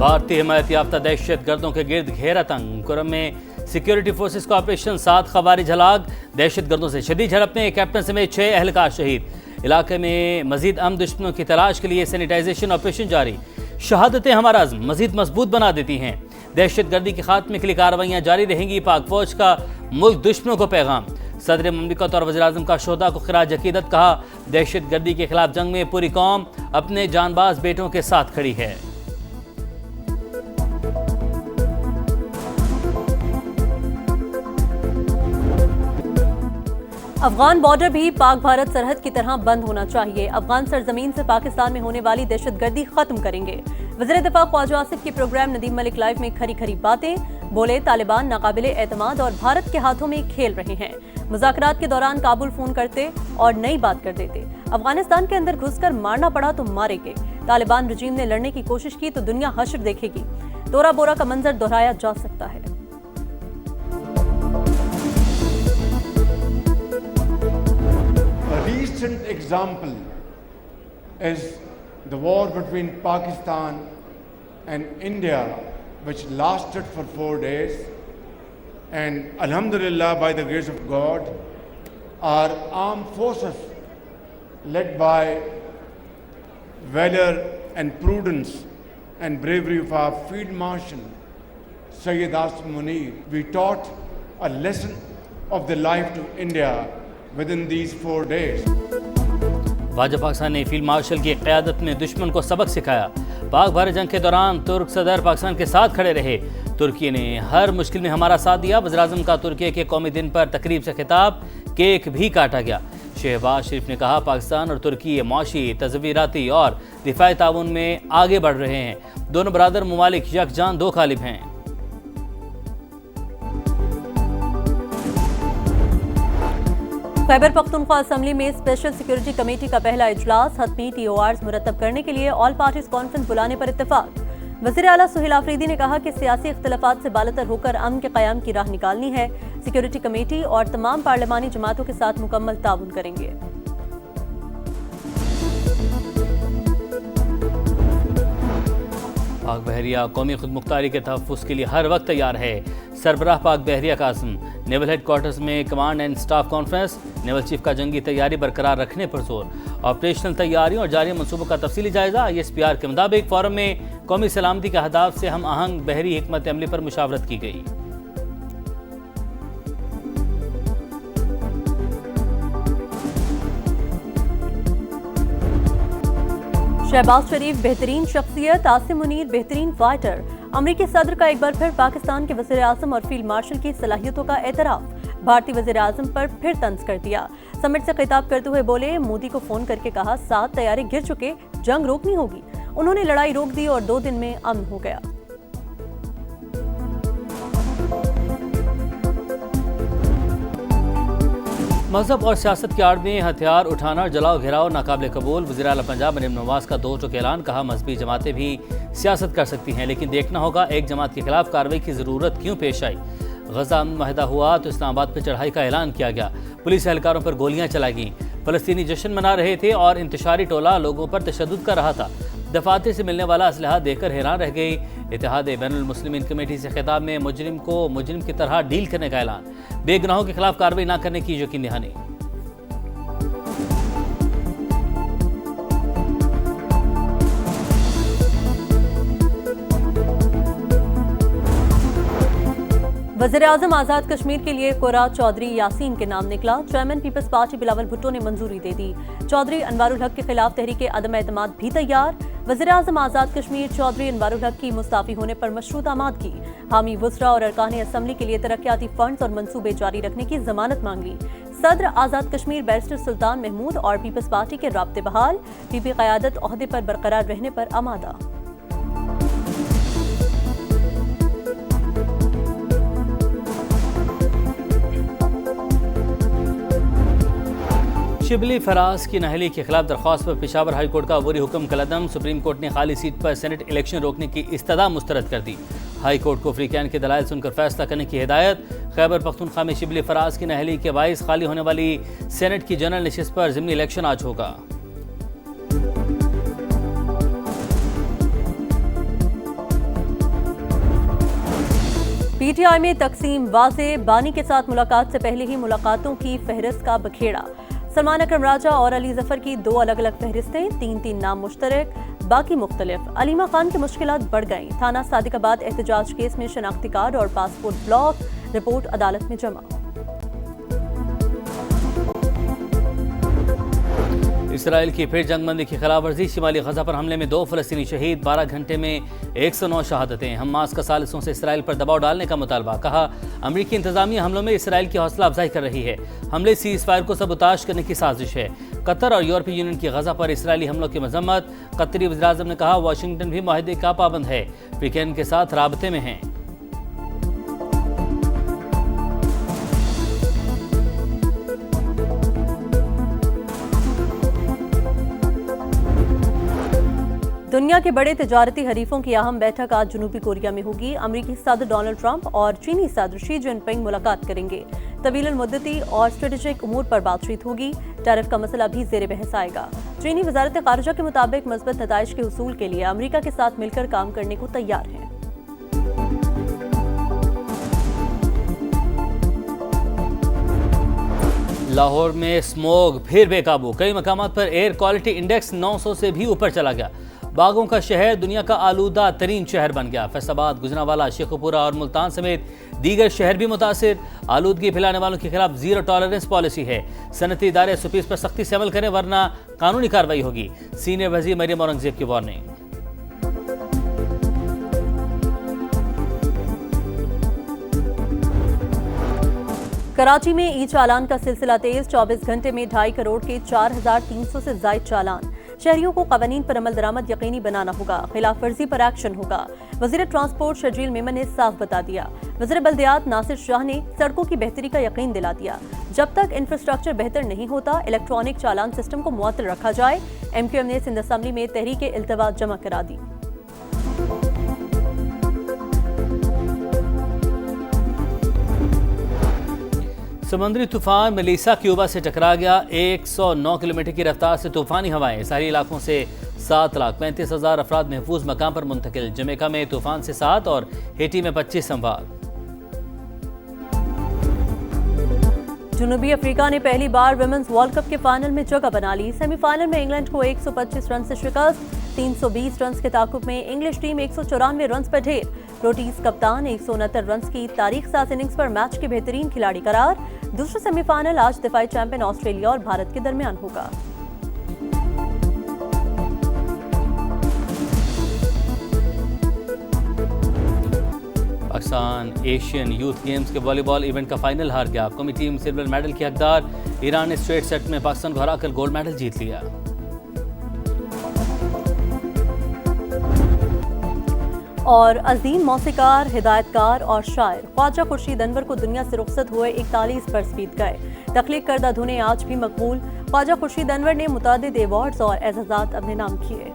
भारतीय हिमायत याफ्ता दहशत गर्दों के गिर्द घेरा तंग। कुरम में सिक्योरिटी फोर्सेस का ऑपरेशन, 7 खवारिज हलाक। दहशत गर्दों से शदीद झड़प में कैप्टन समेत 6 एहलकार शहीद। इलाके में मजीद अमन दुश्मनों की तलाश के लिए सैनिटाइजेशन ऑपरेशन जारी। शहादतें हमारा अज़्म मजीद मजबूत बना देती हैं। दहशत गर्दी के खात्मे के लिए कार्रवाइयाँ जारी रहेंगी। पाक फौज का मुल्क दुश्मनों को पैगाम। सदर ममलिकत और वज़ीर आज़म का शोहदा को खिराज अकीदत। कहा, दहशत गर्दी के खिलाफ जंग में पूरी कौम अपने जानबाज बेटों के साथ खड़ी है। अफगान बॉर्डर भी पाक भारत सरहद की तरह बंद होना चाहिए। अफगान सरजमीन से पाकिस्तान में होने वाली दहशतगर्दी खत्म करेंगे। वज़ीर दिफा ख्वाजा आसिफ की प्रोग्राम नदीम मलिक लाइव में खरी खरी बातें। बोले, तालिबान नाकाबिले एतमाद और भारत के हाथों में खेल रहे हैं। मुज़ाकरात के दौरान काबुल फोन करते और नई बात कर देते। अफगानिस्तान के अंदर घुसकर मारना पड़ा तो मारेंगे। तालिबान रजीम ने लड़ने की कोशिश की तो दुनिया हश्र देखेगी। तोरा बोरा का मंजर दोहराया जा सकता है। Recent example is the war between Pakistan and India, which lasted for 4 days, and alhamdulillah, by the grace of God, our armed forces led by valor and prudence and bravery of our Field Marshal Sayyid Asim Munir, we taught a lesson of the life to India within these 4 days. वाजब Pakistan ने field marshal की क़यादत में दुश्मन को सबक सिखाया। पाक भारत जंग के दौरान तुर्क सदर पाकिस्तान के साथ खड़े रहे। तुर्की ने हर मुश्किल में हमारा साथ दिया। वज़ीर-ए-आज़म का तुर्की के कौमी दिन पर तकरीब से खिताब, केक भी काटा गया। शहबाज शरीफ ने कहा, पाकिस्तान और तुर्की माशी, तज़वीराती और दिफाई ताउन में आगे बढ़ रहे हैं। दोनों बरादर ममालिक यकजान दो कालिब हैं। खैबर पख्तूनख्वा असम्बली में स्पेशल सिक्योरिटी कमेटी का पहला इजलास। हतमी TORs मुरतब करने के लिए ऑल पार्टीज कॉन्फ्रेंस बुलाने पर इत्तेफाक। वज़ीर आला सुहेल आफरीदी ने कहा कि सियासी इख्तलाफात से बालतर होकर अमन के क़याम की राह निकालनी है। सिक्योरिटी कमेटी और तमाम पार्लिमानी जमातों के साथ मुकम्मल ताउन करेंगे। पाक बहरिया कौमी खुदमुख्तारी के तहफ़्फ़ुज़ के लिए हर वक्त तैयार है। सरबराह पाक बहरिया कासिम। नेवल हेडक्वार्टर्स में command and staff conference. Naval chief का जंगी तैयारी बरकरार रखने पर जोर। ऑपरेशनल तैयारियों और जारी मनसूबों का तफसीली जायजा। ISPR के मुताबिक फोरम में कौमी सलामती के अहदाफ से हम आहंग बहरी हिकमत अमली पर मुशावरत की गई। शहबाज शरीफ बेहतरीन शख्सियत, आसिम मुनीर बेहतरीन फाइटर। अमरीकी सदर का एक बार फिर पाकिस्तान के वज़ीर आज़म और फील्ड मार्शल की सलाहियतों का एतराफ़। भारतीय वज़ीर आज़म पर फिर तंज कर दिया। समिट से खिताब करते हुए बोले, मोदी को फोन करके कहा 7 तैयारे गिर चुके, जंग रोकनी होगी। उन्होंने लड़ाई रोक दी और 2 दिन में अमन हो गया। मजहब और सियासत की आड़ में हथियार उठाना और जलाओ घेराव नाकाबिल कबूल। वज़ीर आला पंजाब मरीम नवाज का 2 टूक ऐलान। कहा, मजहबी जमातें भी सियासत कर सकती हैं, लेकिन देखना होगा एक जमात के खिलाफ कार्रवाई की ज़रूरत क्यों पेश आई। गजा मुआहदा हुआ तो इस्लामाबाद पर चढ़ाई का ऐलान किया गया। पुलिस एहलकारों पर गोलियां चलाई गईं। फ़लस्तीनी जश्न मना रहे थे और इंतशारी टोला लोगों पर तशद्दुद कर रहा था। दफातर से मिलने वाला असलहा देखकर हैरान रह गई। इत्तेहाद बैनुल मुस्लिमीन कमेटी से खिताब में मुजरिम को मुजरिम की तरह डील करने का ऐलान। बेगुनाहों के खिलाफ कार्रवाई न करने की यकीन दहानी। वज़ीर आज़म आज़ाद कश्मीर के लिए कोरा चौधरी यासीन के नाम निकला। Chairman Peoples Party Bilawal Bhutto ने मंजूरी दे दी। चौधरी अनवारुल हक के खिलाफ तहरीक अदम एतमाद भी तैयार। वज़ीर आज़म आज़ाद कश्मीर चौधरी अनवारुल हक की मुस्ताफ़ी होने पर मशरूत आमादगी। हामी वुज़रा और अरकान असम्बली के लिए तरक्याती फंड्स और मंसूबे जारी रखने की जमानत मांग ली। सदर आज़ाद कश्मीर बैरिस्टर सुल्तान महमूद और पीपल्स पार्टी के राब्ते बहाल। PP क़यादत ओहदे पर बरकरार रहने पर आमादा। शिबली फराज की नाअहली के खिलाफ दरख्वास्त पर पेशावर हाई कोर्ट का अबूरी हुक्म कलअदम। सुप्रीम कोर्ट ने खाली सीट पर सेनेट इलेक्शन रोकने की इस्तदा मुस्तरद कर दी। हाई कोर्ट को फ्रीकैन के दलाइल सुनकर फैसला करने की हिदायत। खैबर पख्तूनख्वा में शिबली फराज की नाअहली के बाइस खाली होने वाली सेनेट की जनरल नशिस्त पर ज़िमनी इलेक्शन आज होगा। पीटीआई में तकसीम वाज़े, बानी के साथ मुलाकात से पहले ही मुलाकातों की फहरिस्त का बखेड़ा। सलमान अकरम राजा और अली जफर की 2 अलग अलग फहरिस्तें, 3-3 नाम मुश्तरक, बाकी मुख्तलिफ। अलीमा खान की मुश्किलात बढ़ गईं। थाना सादिकाबाद एहतजाज केस में शनाख्ती कार्ड और पासपोर्ट ब्लॉक, रिपोर्ट अदालत में जमा। इसराइल की फिर जंगबंदी की खिलाफवर्जी, शिमाली गजा पर हमले में 2 फ़लस्तीनी शहीद, 12 घंटे में 109 शहादतें। हमास का सालिसों से इसराइल पर दबाव डालने का मुतालबा। कहा, अमरीकी इंतजामिया हमलों में इसराइल की हौसला अफजाई कर रही है। हमले सीज़ फायर को सबूताश करने की साजिश है। कतर और यूरोपीय यूनियन की गजा पर इसराइली हमलों की मजम्मत। कतरी वज़ीर-ए-आज़म ने कहा, वाशिंगटन भी मुआहदे का पाबंद है, वीकेंड के साथ राबते में है। दुनिया के बड़े तिजारती हरीफों की अहम बैठक आज जनूबी कोरिया में होगी। अमरीकी सदर डोनाल्ड ट्रंप और चीनी सदर शी जिनपिंग मुलाकात करेंगे। तवील मुद्दती और स्ट्रेटेजिक उमूर पर बातचीत होगी। टैरिफ का मसला भी ज़ेर बहस आएगा। चीनी वजारत खारजा के मुताबिक मज़बूत नताइज के हुसूल के लिए अमरीका के साथ मिलकर काम करने को तैयार है। लाहौर में स्मोग फिर बेकाबू, कई मकामात पर एयर क्वालिटी इंडेक्स 900 से भी ऊपर चला गया। बागों का शहर दुनिया का आलूदा तरीन शहर बन गया। फैसलाबाद, गुजरांवाला, शेखुपुरा और मुल्तान समेत दीगर शहर भी मुतासिर। आलूदगी फैलाने वालों के खिलाफ जीरो टॉलरेंस पॉलिसी है। सनती इदारे सुपीस पर सख्ती से अमल करें वरना कानूनी कार्रवाई होगी। सीनियर वजीर मरियम औरंगजेब की वार्निंग। कराची में ई चालान का सिलसिला तेज। 24 घंटे में 2.5 करोड़ के 4,300 से जायद चालान। शहरियों को कवानीन पर अमल दरामद यकीनी बनाना होगा। खिलाफ वर्जी पर एक्शन होगा। वजीर ट्रांसपोर्ट शजील मेमन ने साफ बता दिया। वजीर बल्दियात नासिर शाह ने सड़कों की बेहतरी का यकीन दिला दिया। जब तक इंफ्रास्ट्रक्चर बेहतर नहीं होता, इलेक्ट्रॉनिक चालान सिस्टम को मुअत्तल रखा जाए। MQM ने सिंध असम्बली में तहरीक इल्तवा जमा करा दी। समुद्री तूफान मेलिसा क्यूबा से टकरा गया। 109 किलोमीटर की रफ्तार से तूफानी हवाएं। सारी इलाकों से 7,35,000 अफराद महफूज मकाम पर मुंतकिल। जमैका में तूफान से 7 और हेटी में 25 अमवात। जनूबी अफ्रीका ने पहली बार विमेंस वर्ल्ड कप के फाइनल में जगह बना ली। सेमीफाइनल में इंग्लैंड को 125 रन से शिकस्त। 320 रन के ताकुब में इंग्लिश टीम 194 रन पर ढेर। रोटीज कप्तान 169 रन की तारीख साज इनिंग्स पर मैच के बेहतरीन खिलाड़ी करार। दूसरा सेमीफाइनल आज दिफाई चैंपियन ऑस्ट्रेलिया और भारत के दरमियान होगा। पाकिस्तान एशियन यूथ गेम्स के वॉलीबॉल इवेंट का फाइनल हार गया। कौमी टीम सिल्वर मेडल की हकदार। ईरान ने स्ट्रेट सेट में पाकिस्तान को हराकर गोल्ड मेडल जीत लिया। और अजीम मौसीकार, हिदायतकार और शायर ख्वाजा खुर्शीद अनवर को दुनिया से रुखसत हुए 41 बरस बीत गए। तख्लीक करदा धुनें आज भी मकबूल। ख्वाजा खुर्शीद अनवर ने मुतादिद अवार्ड्स और एजाज़ात अपने नाम किए।